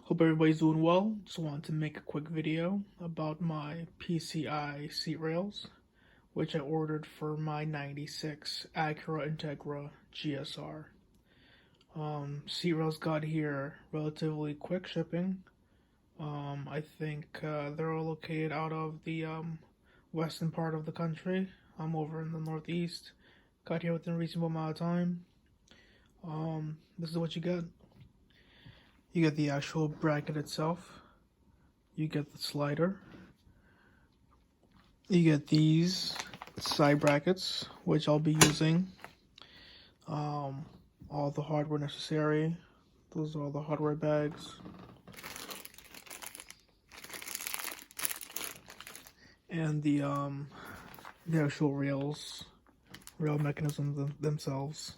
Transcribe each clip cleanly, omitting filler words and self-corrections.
Hope everybody's doing well. Just wanted to make a quick video about my PCI seat rails, which I ordered for my 96 Acura Integra GSR. Seat rails got here relatively quick shipping. I think they're all located out of the western part of the country. I'm over in the northeast. Got here within a reasonable amount of time. This is what you get. You get the actual bracket itself. You get the slider. You get these side brackets, which I'll be using. All the hardware necessary. Those are all the hardware bags. And the actual rail mechanisms themselves.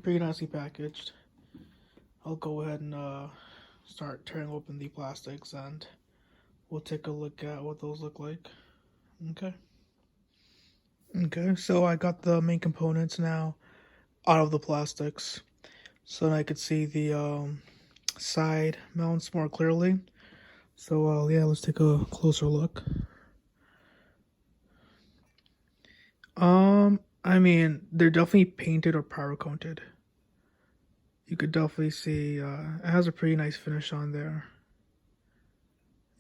Pretty nicely packaged. I'll go ahead and start tearing open the plastics and we'll take a look at what those look like. Okay, so I got the main components now out of the plastics so I could see the side mounts more clearly. So yeah, let's take a closer look. I mean, they're definitely painted or powder coated. You could definitely see it has a pretty nice finish on there.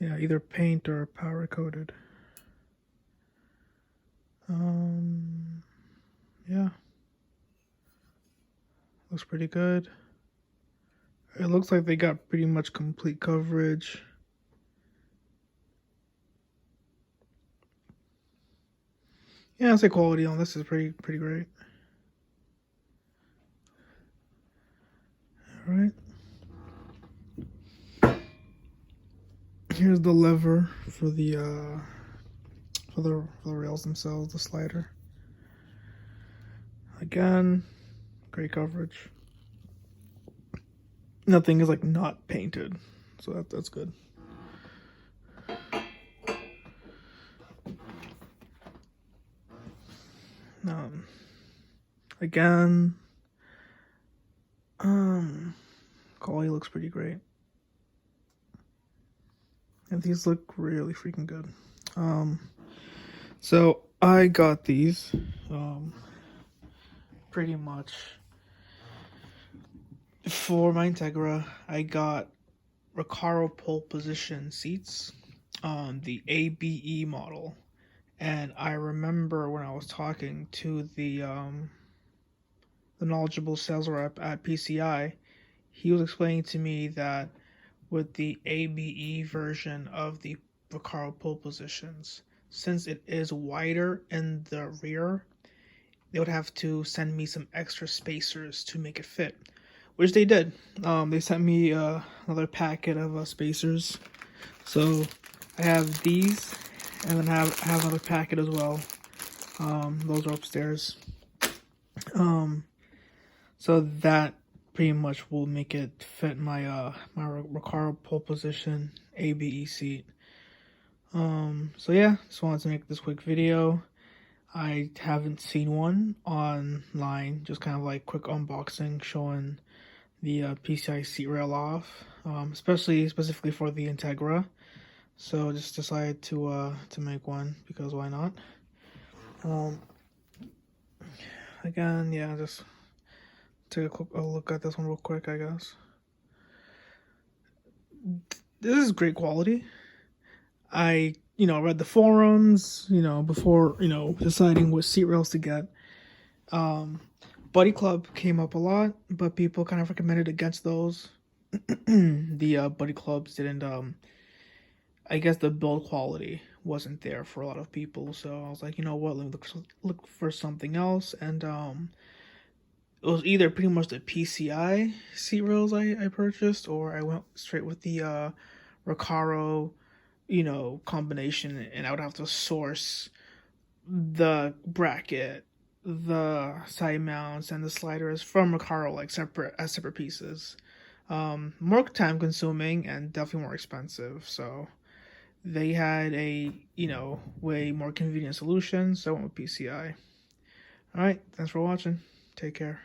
Yeah, either paint or powder coated. Yeah, looks pretty good. It looks like they got pretty much complete coverage. Yeah, I'd say quality on this is pretty great. All right. Here's the lever for the rails themselves, the slider. Again, great coverage. Nothing is like not painted, so that's good. Again, quality looks pretty great. And these look really freaking good. So I got these, pretty much for my Integra. I got Recaro pole position seats on the ABE model. And I remember when I was talking to the knowledgeable sales rep at PCI, he was explaining to me that with the ABE version of the Recaro pole positions, since it is wider in the rear, they would have to send me some extra spacers to make it fit, which they did. They sent me another packet of spacers. So I have these, and then I have another packet as well. Those are upstairs. So that pretty much will make it fit my my Recaro pole position ABE seat. So yeah, just wanted to make this quick video. I haven't seen one online, just kind of like quick unboxing showing the PCI seat rail off, specifically for the Integra. So just decided to make one because why not? Again, yeah, just take a look at this one real quick, I guess. This is great quality. I read the forums, before, deciding what seat rails to get. Buddy Club came up a lot, but people kind of recommended against those. The Buddy Clubs didn't, I guess the build quality wasn't there for a lot of people. So I was like, you know what, let me look for something else. And it was either pretty much the PCI seat rails I purchased, or I went straight with the Recaro combination, and I would have to source the bracket, the side mounts, and the sliders from Recaro like separate pieces. More time consuming and definitely more expensive. So they had a way more convenient solution, so I went with PCI. All right, thanks for watching. Take care.